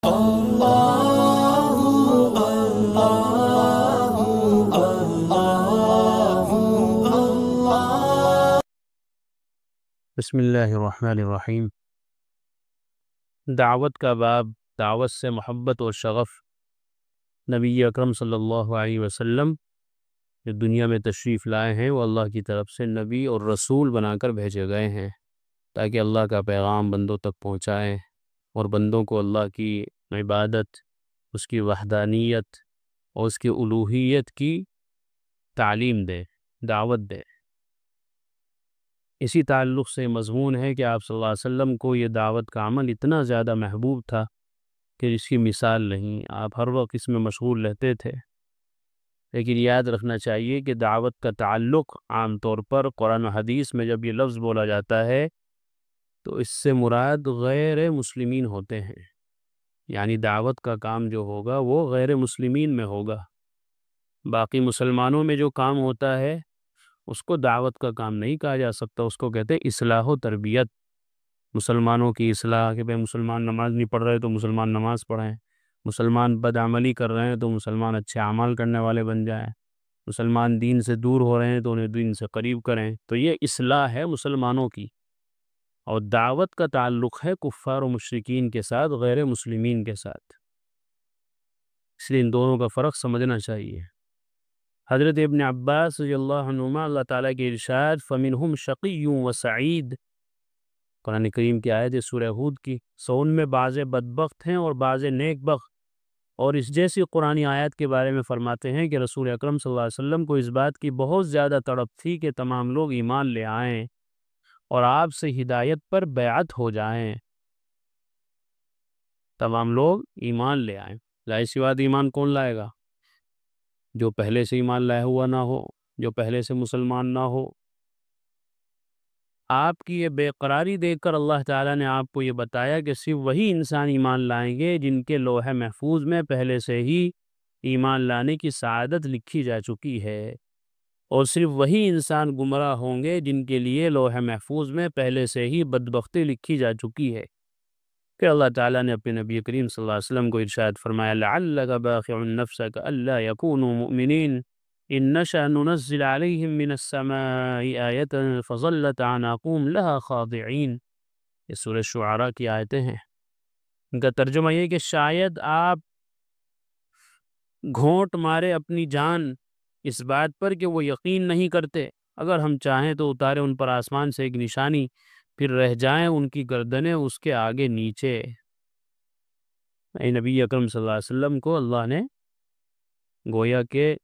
بسم اللہ الرحمن الرحیم۔ دعوت کا باب، دعوت سے محبت اور شغف۔ نبی اکرم صلی اللہ علیہ وسلم جو دنیا میں تشریف لائے ہیں وہ اللہ کی طرف سے نبی اور رسول بنا کر بھیجے گئے ہیں تاکہ اللہ کا پیغام بندوں تک پہنچائیں اور بندوں کو اللہ کی عبادت، اس کی وحدانیت اور اس کی الوہیت کی تعلیم دے، دعوت دے۔ اسی تعلق سے مضمون ہے کہ آپ صلی اللہ علیہ وسلم کو یہ دعوت کا عمل اتنا زیادہ محبوب تھا کہ اس کی مثال نہیں۔ آپ ہر وقت اس میں مشغول رہتے تھے، لیکن یاد رکھنا چاہیے کہ دعوت کا تعلق عام طور پر قرآن و حدیث میں جب یہ لفظ بولا جاتا ہے تو اس سے مراد غیر مسلمین ہوتے ہیں، یعنی دعوت کا کام جو ہوگا وہ غیر مسلمین میں ہوگا۔ باقی مسلمانوں میں جو کام ہوتا ہے اس کو دعوت کا کام نہیں کہا جا سکتا، اس کو کہتے ہیں اصلاح و تربیت۔ مسلمانوں کی اصلاح، کہ بھئی مسلمان نماز نہیں پڑھ رہے تو مسلمان نماز پڑھیں، مسلمان بدعملی کر رہے ہیں تو مسلمان اچھے اعمال کرنے والے بن جائیں، مسلمان دین سے دور ہو رہے ہیں تو انہیں دین سے قریب کریں۔ تو یہ اصلاح ہے مسلمانوں کی، اور دعوت کا تعلق ہے کفار و مشرکین کے ساتھ، غیر مسلمین کے ساتھ۔ اس لیے ان دونوں کا فرق سمجھنا چاہیے۔ حضرت ابن عباس رضی اللہ عنہما، اللہ تعالیٰ کے ارشاد فَمِنْهُمْ شَقِيٌّ وَسَعِيدٌ، قرآن کریم کی آیت ہے سورہ ہود کی، سو ان میں بعض بدبخت ہیں اور بعض نیک بخت۔ اور اس جیسی قرآنی آیت کے بارے میں فرماتے ہیں کہ رسول اکرم صلی اللہ علیہ وسلم کو اس بات کی بہت زیادہ تڑپ تھی کہ تمام لوگ ایمان لے آئیں اور آپ سے ہدایت پر بیعت ہو جائیں، تمام لوگ ایمان لے آئیں۔ ظاہر سی بات، ایمان کون لائے گا؟ جو پہلے سے ایمان لائے ہوا نہ ہو، جو پہلے سے مسلمان نہ ہو۔ آپ کی یہ بے قراری دیکھ کر اللہ تعالیٰ نے آپ کو یہ بتایا کہ صرف وہی انسان ایمان لائیں گے جن کے لوح محفوظ میں پہلے سے ہی ایمان لانے کی سعادت لکھی جا چکی ہے، اور صرف وہی انسان گمراہ ہوں گے جن کے لیے لوح محفوظ میں پہلے سے ہی بدبختی لکھی جا چکی ہے۔ کہ اللہ تعالیٰ نے اپنے نبی کریم صلی اللہ علیہ وسلم کو ارشاد فرمایا لَعَلَّكَ بَاخِعٌ نَفْسَكَ أَلَّا يَكُونُوا مُؤْمِنِينَ إِن نَّشَأْ نُنَزِّلْ عَلَيْهِم مِّنَ السَّمَاءِ آيَةً فَظَلَّتْ أَعْنَاقُهُمْ لَهَا خَاضِعِينَ۔ یہ سورہ شعراء کی آیتیں ہیں۔ ان کا ترجمہ یہ کہ شاید آپ گھونٹ مارے اپنی جان اس بات پر کہ وہ یقین نہیں کرتے، اگر ہم چاہیں تو اتارے ان پر آسمان سے ایک نشانی، پھر رہ جائیں ان کی گردنیں اس کے آگے نیچے۔ اے نبی اکرم صلی اللہ علیہ وسلم کو اللہ نے گویا کہ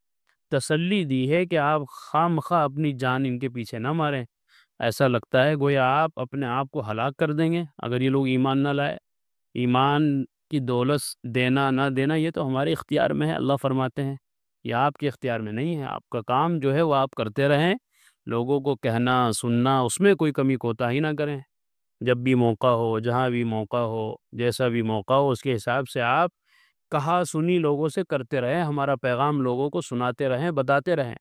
تسلی دی ہے کہ آپ خواہ مخواہ اپنی جان ان کے پیچھے نہ ماریں۔ ایسا لگتا ہے گویا آپ اپنے آپ کو ہلاک کر دیں گے اگر یہ لوگ ایمان نہ لائے۔ ایمان کی دولت دینا نہ دینا یہ تو ہمارے اختیار میں ہے، اللہ فرماتے ہیں، یہ آپ کے اختیار میں نہیں ہے۔ آپ کا کام جو ہے وہ آپ کرتے رہیں، لوگوں کو کہنا سننا، اس میں کوئی کمی کوتاہی نہ کریں۔ جب بھی موقع ہو، جہاں بھی موقع ہو، جیسا بھی موقع ہو، اس کے حساب سے آپ کہا سنی لوگوں سے کرتے رہیں، ہمارا پیغام لوگوں کو سناتے رہیں، بتاتے رہیں۔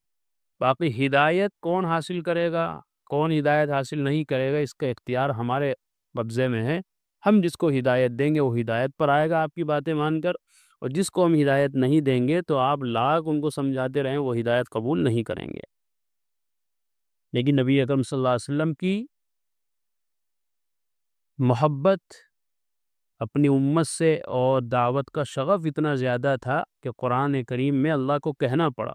باقی ہدایت کون حاصل کرے گا، کون ہدایت حاصل نہیں کرے گا، اس کا اختیار ہمارے قبضے میں ہے۔ ہم جس کو ہدایت دیں گے وہ ہدایت پر آئے گا آپ کی باتیں مان کر، اور جس کو ہم ہدایت نہیں دیں گے تو آپ لاکھ ان کو سمجھاتے رہیں وہ ہدایت قبول نہیں کریں گے۔ لیکن نبی اکرم صلی اللہ علیہ وسلم کی محبت اپنی امت سے اور دعوت کا شغف اتنا زیادہ تھا کہ قرآن کریم میں اللہ کو کہنا پڑا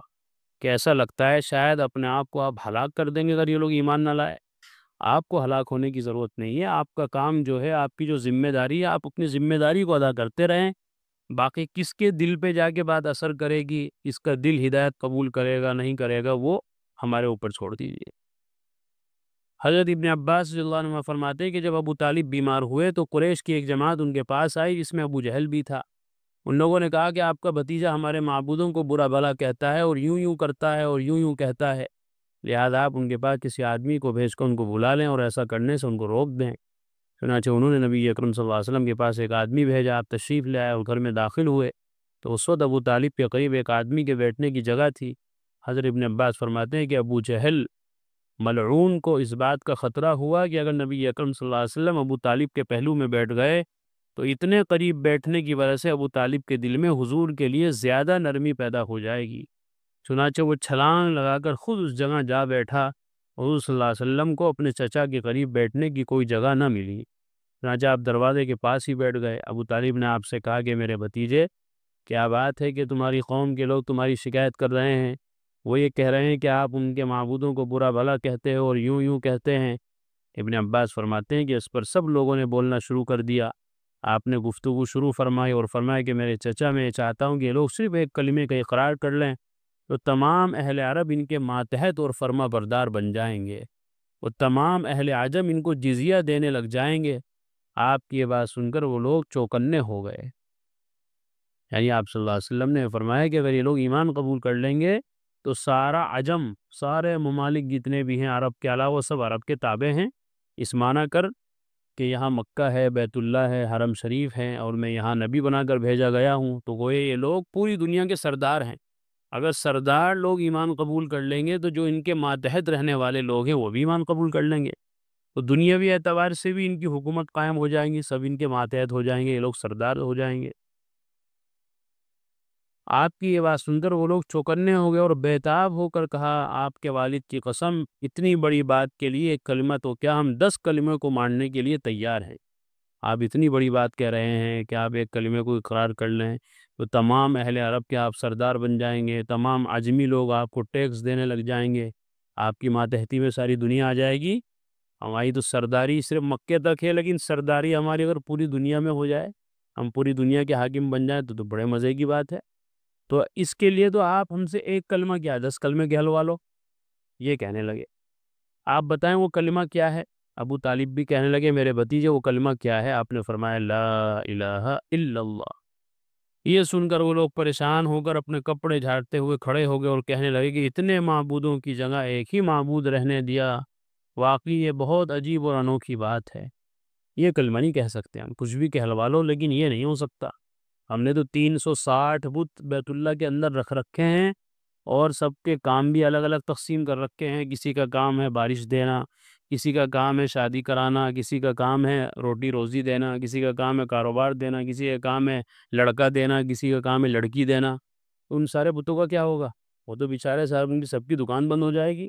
کہ ایسا لگتا ہے شاید اپنے آپ کو آپ ہلاک کر دیں گے اگر یہ لوگ ایمان نہ لائے۔ آپ کو ہلاک ہونے کی ضرورت نہیں ہے، آپ کا کام جو ہے، آپ کی جو ذمہ داری ہے، آپ اپنی ذمہ داری کو ادا کرتے رہیں۔ باقی کس کے دل پہ جا کے بات اثر کرے گی، اس کا دل ہدایت قبول کرے گا نہیں کرے گا، وہ ہمارے اوپر چھوڑ دیجیے۔ حضرت ابن عباس رضی اللہ عنہ فرماتے ہیں کہ جب ابو طالب بیمار ہوئے تو قریش کی ایک جماعت ان کے پاس آئی جس میں ابو جہل بھی تھا۔ ان لوگوں نے کہا کہ آپ کا بھتیجا ہمارے معبودوں کو برا بھلا کہتا ہے اور یوں یوں کرتا ہے اور یوں یوں کہتا ہے، لہذا آپ ان کے پاس کسی آدمی کو بھیج کر ان کو بلا لیں اور ایسا کرنے سے ان کو روک دیں۔ چنانچہ انہوں نے نبی اکرم صلی اللہ علیہ وسلم کے پاس ایک آدمی بھیجا، آپ تشریف لے آئے اور گھر میں داخل ہوئے تو اس وقت ابو طالب کے قریب ایک آدمی کے بیٹھنے کی جگہ تھی۔ حضرت ابن عباس فرماتے ہیں کہ ابو جہل ملعون کو اس بات کا خطرہ ہوا کہ اگر نبی اکرم صلی اللہ علیہ وسلم ابو طالب کے پہلو میں بیٹھ گئے تو اتنے قریب بیٹھنے کی وجہ سے ابو طالب کے دل میں حضور کے لیے زیادہ نرمی پیدا ہو جائے گی، چنانچہ وہ چھلانگ لگا کر خود اس جگہ جا بیٹھا۔ حضور صلی اللہ علیہ وسلم کو اپنے چچا کے قریب بیٹھنے کی کوئی جگہ نہ ملی، چنانچہ آپ دروازے کے پاس ہی بیٹھ گئے۔ ابو طالب نے آپ سے کہا کہ میرے بھتیجے، کیا بات ہے کہ تمہاری قوم کے لوگ تمہاری شکایت کر رہے ہیں؟ وہ یہ کہہ رہے ہیں کہ آپ ان کے معبودوں کو برا بھلا کہتے ہو اور یوں یوں کہتے ہیں۔ ابن عباس فرماتے ہیں کہ اس پر سب لوگوں نے بولنا شروع کر دیا۔ آپ نے گفتگو شروع فرمائی اور فرمایا کہ میرے چچا، میں چاہتا ہوں کہ یہ لوگ صرف ایک کلمے کا اقرار کر لیں تو تمام اہل عرب ان کے ماتحت اور فرما بردار بن جائیں گے، اور تمام اہل عجم ان کو جزیہ دینے لگ جائیں گے۔ آپ کی یہ بات سن کر وہ لوگ چوکنے ہو گئے۔ یعنی آپ صلی اللہ علیہ وسلم نے فرمایا کہ اگر یہ لوگ ایمان قبول کر لیں گے تو سارا عجم، سارے ممالک جتنے بھی ہیں عرب کے علاوہ، سب عرب کے تابع ہیں، اس معنی کر کہ یہاں مکہ ہے، بیت اللہ ہے، حرم شریف ہے، اور میں یہاں نبی بنا کر بھیجا گیا ہوں، تو گوئے یہ لوگ پوری دنیا کے سردار ہیں۔ اگر سردار لوگ ایمان قبول کر لیں گے تو جو ان کے ماتحت رہنے والے لوگ ہیں وہ بھی ایمان قبول کر لیں گے، تو دنیاوی اعتبار سے بھی ان کی حکومت قائم ہو جائیں گی، سب ان کے ماتحت ہو جائیں گے، یہ لوگ سردار ہو جائیں گے۔ آپ کی یہ بات سن کر وہ لوگ چوکنے ہو گئے اور بےتاب ہو کر کہا، آپ کے والد کی قسم، اتنی بڑی بات کے لیے ایک کلمہ تو کیا، ہم 10 کلمے کو ماننے کے لیے تیار ہیں۔ آپ اتنی بڑی بات کہہ رہے ہیں کہ آپ ایک کلمے کو اقرار کر لیں تو تمام اہل عرب کے آپ سردار بن جائیں گے، تمام عجمی لوگ آپ کو ٹیکس دینے لگ جائیں گے، آپ کی ماتحتی میں ساری دنیا آ جائے گی۔ ہماری تو سرداری صرف مکے تک ہے، لیکن سرداری ہماری اگر پوری دنیا میں ہو جائے، ہم پوری دنیا کے حاکم بن جائیں تو بڑے مزے کی بات ہے۔ تو اس کے لیے تو آپ ہم سے ایک کلمہ کیا 10 کلمے کہلوا لو، یہ کہنے لگے۔ آپ بتائیں وہ کلمہ کیا ہے؟ ابو طالب بھی کہنے لگے، میرے بھتیجے وہ کلمہ کیا ہے؟ آپ نے فرمایا لا الہ الا اللہ۔ یہ سن کر وہ لوگ پریشان ہو کر اپنے کپڑے جھاڑتے ہوئے کھڑے ہو گئے اور کہنے لگے کہ اتنے معبودوں کی جگہ ایک ہی معبود رہنے دیا، واقعی یہ بہت عجیب اور انوکھی بات ہے۔ یہ کلمہ نہیں کہہ سکتے ہم، کچھ بھی کہلوا لو، لیکن یہ نہیں ہو سکتا۔ ہم نے تو 360 بت بیت اللہ کے اندر رکھ رکھے ہیں، اور سب کے کام بھی الگ الگ تقسیم کر رکھے ہیں۔ کسی کا کام ہے بارش دینا، کسی کا کام ہے شادی کرانا، کسی کا کام ہے روٹی روزی دینا، کسی کا کام ہے کاروبار دینا، کسی کا کام ہے لڑکا دینا، کسی کا کام ہے لڑکی دینا۔ ان سارے بتوں کا کیا ہوگا؟ وہ تو بیچارے صاحب ان کی سب کی دکان بند ہو جائے گی۔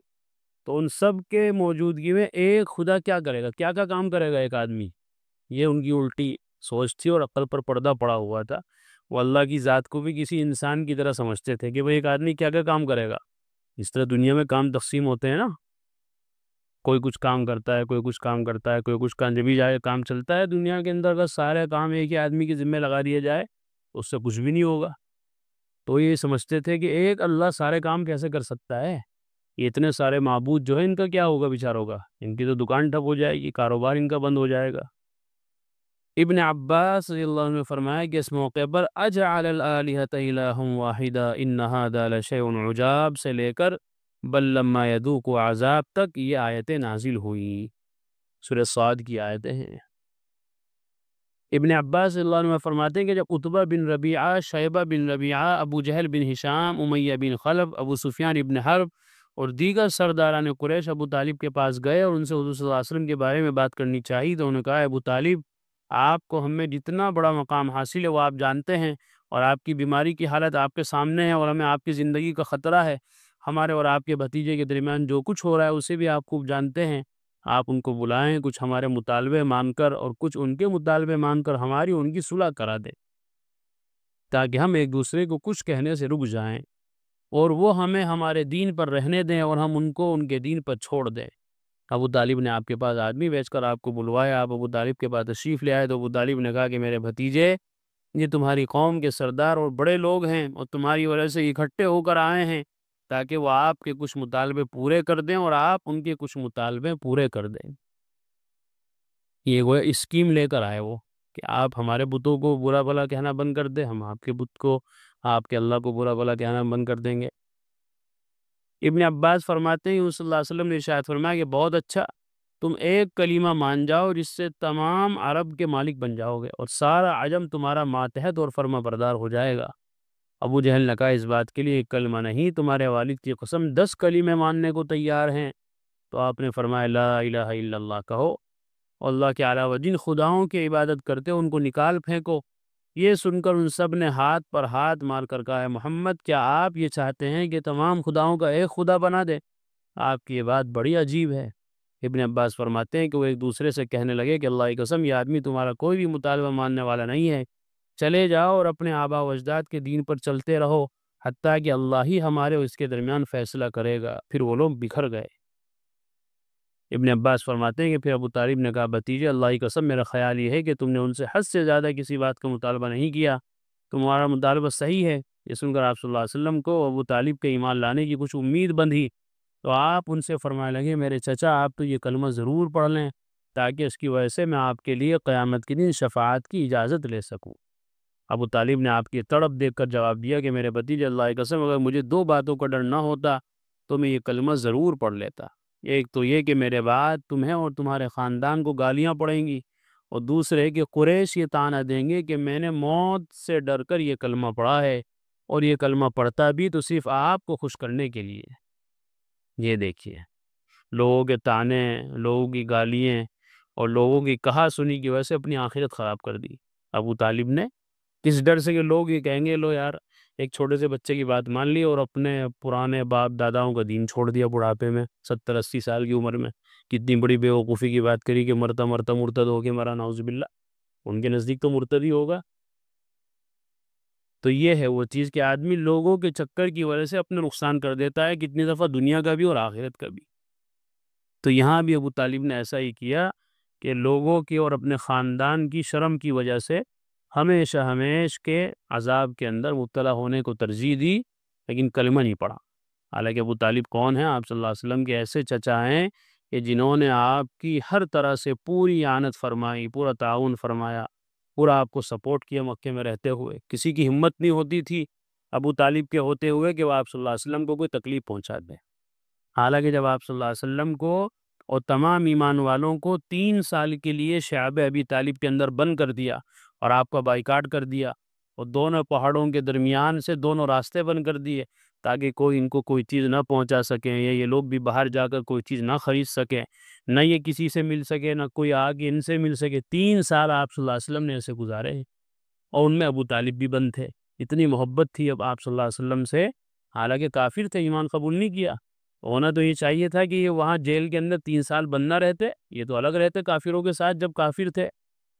تو ان سب کے موجودگی میں ایک خدا کیا کرے گا؟ کیا کام کرے گا ایک آدمی؟ یہ ان کی الٹی سوچ تھی اور عقل پر پردہ پڑا ہوا تھا۔ وہ اللہ کی ذات کو بھی کسی انسان کی طرح سمجھتے تھے کہ وہ ایک آدمی کیا کام کرے گا۔ اس طرح دنیا میں کام تقسیم ہوتے ہیں نا، کوئی کچھ کام کرتا ہے، کوئی کچھ کام کرتا ہے، کوئی کچھ کام، جب بھی جائے کام چلتا ہے دنیا کے اندر، اگر سارے کام ایک ہی آدمی کے ذمہ لگا دیا جائے اس سے کچھ بھی نہیں ہوگا۔ تو یہ سمجھتے تھے کہ ایک اللہ سارے کام کیسے کر سکتا ہے؟ یہ اتنے سارے معبود جو ہے ان کا کیا ہوگا بیچاروں کا؟ ان کی تو دکان ٹھپ ہو جائے گی، کاروبار ان کا بند ہو جائے گا۔ ابن عباس رضی اللہ عنہ نے فرمایا کہ اس موقع پر اجعل الالہۃ الہ واحدہ ان ھذا لشیء عجاب سے لے کر بل لما یذوق عذاب تک یہ آیتیں نازل ہوئی۔ سورہ صاد کی آیتیں ہیں۔ ابن عباس رضی اللہ عنہ فرماتے ہیں کہ جب عتبہ بن ربیعہ، شیبہ بن ربیعہ، ابو جہل بن ہشام، امیہ بن خلف، ابو سفیان ابن حرب اور دیگر سرداران قریش ابو طالب کے پاس گئے اور ان سے حضور صلی اللہ علیہ وسلم کے بارے میں بات کرنی چاہیے، تو انہوں نے کہا ابو طالب، آپ کو ہمیں جتنا بڑا مقام حاصل ہے وہ آپ جانتے ہیں، اور آپ کی بیماری کی حالت آپ کے سامنے ہے، اور ہمیں آپ کی زندگی کا خطرہ ہے۔ ہمارے اور آپ کے بھتیجے کے درمیان جو کچھ ہو رہا ہے اسے بھی آپ خوب جانتے ہیں۔ آپ ان کو بلائیں، کچھ ہمارے مطالبے مان کر اور کچھ ان کے مطالبے مان کر ہماری ان کی صلح کرا دیں، تاکہ ہم ایک دوسرے کو کچھ کہنے سے رک جائیں اور وہ ہمیں ہمارے دین پر رہنے دیں اور ہم ان کو ان کے دین پر چھوڑ دیں۔ ابو طالب نے آپ کے پاس آدمی بھیج کر آپ کو بلوایا، آپ ابو طالب کے پاس تشریف لے آئے، تو ابو طالب نے کہا کہ میرے بھتیجے، یہ تمہاری قوم کے سردار اور بڑے لوگ ہیں اور تمہاری وجہ سے اکٹھے ہو کر آئے ہیں تاکہ وہ آپ کے کچھ مطالبے پورے کر دیں اور آپ ان کے کچھ مطالبے پورے کر دیں۔ یہ وہ اسکیم لے کر آئے وہ کہ آپ ہمارے بتوں کو برا بھلا کہنا بند کر دیں، ہم آپ کے بت کو، آپ کے اللہ کو برا بھلا کہنا بند کر دیں گے۔ ابن عباس فرماتے ہیں صلی اللہ علیہ وسلم نے ارشاد فرمایا کہ بہت اچھا، تم ایک کلمہ مان جاؤ جس سے تمام عرب کے مالک بن جاؤ گے اور سارا عجم تمہارا ماتحت اور فرما بردار ہو جائے گا۔ ابو جہل نے کہا اس بات کے لیے ایک کلمہ نہیں، تمہارے والد کی قسم 10 کلمے ماننے کو تیار ہیں۔ تو آپ نے فرمایا لا الہ الا اللہ کہو، اور اللہ کے علاوہ جن خداؤں کی عبادت کرتے ہو ان کو نکال پھینکو۔ یہ سن کر ان سب نے ہاتھ پر ہاتھ مار کر کہا، ہے محمد کیا آپ یہ چاہتے ہیں کہ تمام خداؤں کا ایک خدا بنا دے؟ آپ کی یہ بات بڑی عجیب ہے۔ ابن عباس فرماتے ہیں کہ وہ ایک دوسرے سے کہنے لگے کہ اللہ کی قسم یہ آدمی تمہارا کوئی بھی مطالبہ ماننے والا نہیں ہے، چلے جاؤ اور اپنے آبا و اجداد کے دین پر چلتے رہو حتیٰ کہ اللہ ہی ہمارے اور اس کے درمیان فیصلہ کرے گا۔ پھر وہ لوگ بکھر گئے۔ ابن عباس فرماتے ہیں کہ پھر ابو طالب نے کہا، بھتیجے اللہ کی قسم میرا خیال یہ ہے کہ تم نے ان سے حد سے زیادہ کسی بات کا مطالبہ نہیں کیا، تمہارا مطالبہ صحیح ہے۔ یہ سن کر آپ صلی اللہ علیہ وسلم کو ابو طالب کے ایمان لانے کی کچھ امید بندھی تو آپ ان سے فرمانے لگے، میرے چچا آپ تو یہ کلمہ ضرور پڑھ لیں تاکہ اس کی وجہ سے میں آپ کے لیے قیامت کے دن شفاعت کی اجازت لے سکوں۔ ابو طالب نے آپ کی تڑپ دیکھ کر جواب دیا کہ میرے بھتیجے اللہ کی قسم اگر مجھے دو باتوں کا ڈر نہ ہوتا تو میں یہ کلمہ ضرور پڑھ لیتا۔ ایک تو یہ کہ میرے بعد تمہیں اور تمہارے خاندان کو گالیاں پڑیں گی، اور دوسرے کہ قریش یہ طعنہ دیں گے کہ میں نے موت سے ڈر کر یہ کلمہ پڑھا ہے، اور یہ کلمہ پڑھتا بھی تو صرف آپ کو خوش کرنے کے لیے۔ یہ دیکھیے لوگوں کے طعنے، لوگوں کی گالیاں اور لوگوں کی کہا سنی کی وجہ سے اپنی آخرت خراب کر دی ابو طالب نے، کس ڈر سے کہ لوگ یہ کہیں گے لو یار ایک چھوٹے سے بچے کی بات مان لی اور اپنے پرانے باپ داداؤں کا دین چھوڑ دیا بڑھاپے میں 70-80 سال کی عمر میں، کتنی بڑی بے وقوفی کی بات کری کہ مرتا مرتا مرتد ہو کے مرا، نعوذ باللہ۔ ان کے نزدیک تو مرتد ہی ہوگا۔ تو یہ ہے وہ چیز کہ آدمی لوگوں کے چکر کی وجہ سے اپنے نقصان کر دیتا ہے، کتنی دفعہ دنیا کا بھی اور آخرت کا بھی۔ تو یہاں بھی ابو طالب نے ایسا ہی کیا کہ لوگوں کی اور اپنے خاندان کی شرم کی وجہ سے ہمیشہ ہمیش کے عذاب کے اندر مبتلا ہونے کو ترجیح دی، لیکن کلمہ نہیں پڑھا۔ حالانکہ ابو طالب کون ہیں؟ آپ صلی اللہ علیہ وسلم کے ایسے چچا ہیں کہ جنہوں نے آپ کی ہر طرح سے پوری اعانت فرمائی، پورا تعاون فرمایا، پورا آپ کو سپورٹ کیا مکے میں رہتے ہوئے۔ کسی کی ہمت نہیں ہوتی تھی ابو طالب کے ہوتے ہوئے کہ وہ آپ صلی اللہ علیہ وسلم کو کوئی تکلیف پہنچا دے۔ حالانکہ جب آپ صلی اللہ علیہ وسلم کو اور تمام ایمان والوں کو 3 سال کے لیے شعب ابی طالب کے اندر بند کر دیا اور آپ کا بائیکاٹ کر دیا، اور دونوں پہاڑوں کے درمیان سے دونوں راستے بند کر دیے تاکہ کوئی ان کو کوئی چیز نہ پہنچا سکیں، یا یہ لوگ بھی باہر جا کر کوئی چیز نہ خرید سکیں، نہ یہ کسی سے مل سکے، نہ کوئی آگے ان سے مل سکے۔ 3 سال آپ صلی اللہ علیہ وسلم نے ایسے گزارے ہیں، اور ان میں ابو طالب بھی بند تھے۔ اتنی محبت تھی اب آپ صلی اللہ علیہ وسلم سے، حالانکہ کافر تھے، ایمان قبول نہیں کیا۔ ہونا تو یہ چاہیے تھا کہ یہ وہاں جیل کے اندر 3 سال بند نہ رہتے، یہ تو الگ رہتے کافروں کے ساتھ جب کافر تھے،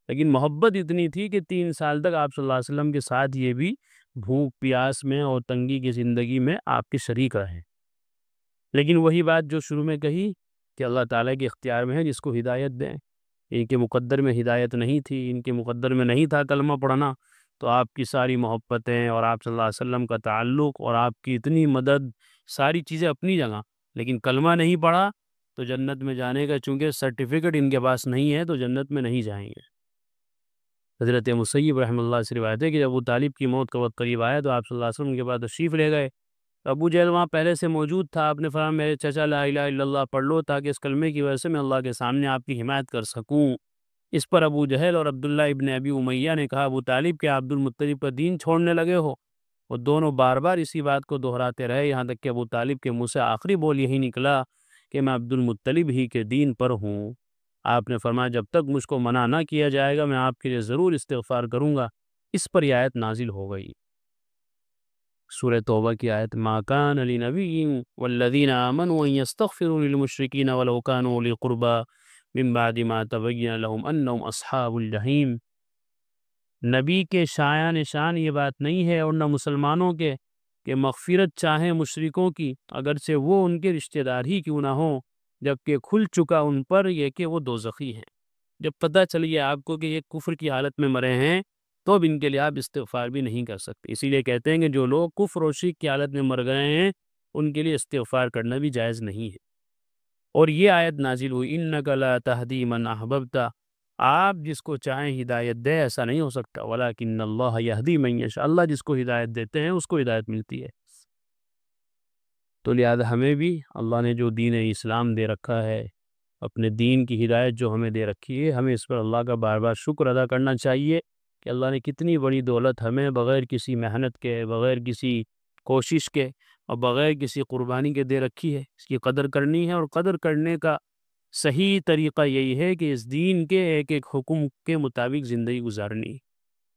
لیکن محبت اتنی تھی کہ 3 سال تک آپ صلی اللہ علیہ وسلم کے ساتھ یہ بھی بھوک پیاس میں اور تنگی کی زندگی میں آپ کے شریک رہے۔ لیکن وہی بات جو شروع میں کہی کہ اللہ تعالیٰ کے اختیار میں ہے جس کو ہدایت دیں، ان کے مقدر میں ہدایت نہیں تھی، ان کے مقدر میں نہیں تھا کلمہ پڑھنا، تو آپ کی ساری محبتیں اور آپ صلی اللہ علیہ وسلم کا تعلق اور آپ کی اتنی مدد، ساری چیزیں اپنی جگہ، لیکن کلمہ نہیں پڑھا تو جنت میں جانے کا چونکہ سرٹیفکیٹ ان کے پاس نہیں ہے تو جنت میں نہیں جائیں گے۔ حضرت مسیب رحمۃ اللہ سے روایت ہے کہ جب ابو طالب کی موت کا وقت قریب آیا تو آپ صلی اللہ علیہ وسلم کے بعد تشریف لے گئے۔ ابو جہل وہاں پہلے سے موجود تھا، آپ نے فرمایا میرے چچا لا الہ الا اللہ پڑھ لو تاکہ اس کلمے کی وجہ سے میں اللہ کے سامنے آپ کی حمایت کر سکوں۔ اس پر ابو جہل اور عبداللہ ابن ابی امیہ نے کہا، ابو طالب کیا عبد المطلب کا دین چھوڑنے لگے ہو؟ اور دونوں بار بار اسی بات کو دہراتے رہے، یہاں تک کہ ابو طالب کے منہ سے آخری بول یہی نکلا کہ میں عبد المطلب ہی کے دین پر ہوں۔ آپ نے فرمایا جب تک مجھ کو منع نہ کیا جائے گا میں آپ کے لیے ضرور استغفار کروں گا۔ اس پر یہ آیت نازل ہو گئی، سورہ توبہ کی آیت، ما کان لنبی والذین آمنوا ان یستغفروا للمشرکین ولو کانوا اولی قربی من بعد ما تبین لهم انہم اصحاب الجحیم۔ نبی کے شایع نشان یہ بات نہیں ہے اور نہ مسلمانوں کے کہ مغفرت چاہیں مشرکوں کی اگرچہ وہ ان کے رشتہ دار ہی کیوں نہ ہوں، جبکہ کھل چکا ان پر یہ کہ وہ دوزخی ہیں۔ جب پتہ چل گیا آپ کو کہ یہ کفر کی حالت میں مرے ہیں تو اب ان کے لیے آپ استغفار بھی نہیں کر سکتے۔ اسی لیے کہتے ہیں کہ جو لوگ کفر و شرک کی حالت میں مر گئے ہیں ان کے لیے استغفار کرنا بھی جائز نہیں ہے۔ اور یہ آیت نازل ہوئی، انک لا تہدی من احببت، آپ جس کو چاہیں ہدایت دے ایسا نہیں ہو سکتا، ولکن اللہ یہدی من یشاء، اللہ جس کو ہدایت دیتے ہیں اس کو ہدایت ملتی ہے۔ تو لہذا ہمیں بھی اللہ نے جو دین اسلام دے رکھا ہے، اپنے دین کی ہدایت جو ہمیں دے رکھی ہے، ہمیں اس پر اللہ کا بار بار شکر ادا کرنا چاہیے کہ اللہ نے کتنی بڑی دولت ہمیں بغیر کسی محنت کے، بغیر کسی کوشش کے اور بغیر کسی قربانی کے دے رکھی ہے۔ اس کی قدر کرنی ہے، اور قدر کرنے کا صحیح طریقہ یہی ہے کہ اس دین کے ایک ایک حکم کے مطابق زندگی گزارنی،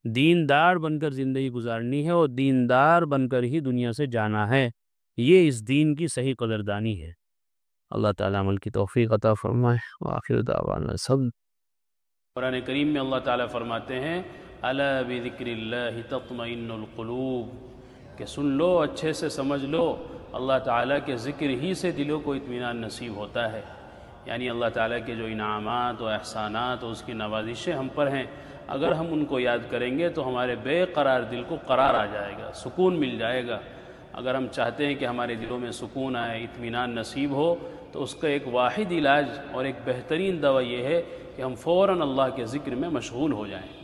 دیندار بن کر زندگی گزارنی ہے اور دیندار بن کر ہی دنیا سے جانا ہے۔ یہ اس دین کی صحیح قدردانی ہے۔ اللہ تعالیٰ عمل کی توفیق عطا فرمائے۔ وآخر دعوانا سب۔ قرآن کریم میں اللہ تعالیٰ فرماتے ہیں الا بذکر اللہ تطمئن القلوب، کہ سن لو، اچھے سے سمجھ لو، اللہ تعالیٰ کے ذکر ہی سے دلوں کو اطمینان نصیب ہوتا ہے۔ یعنی اللہ تعالیٰ کے جو انعامات و احسانات و اس کی نوازشیں ہم پر ہیں، اگر ہم ان کو یاد کریں گے تو ہمارے بے قرار دل کو قرار آ جائے گا، سکون مل جائے گا۔ اگر ہم چاہتے ہیں کہ ہمارے دلوں میں سکون آئے، اطمینان نصیب ہو، تو اس کا ایک واحد علاج اور ایک بہترین دوا یہ ہے کہ ہم فوراً اللہ کے ذکر میں مشغول ہو جائیں۔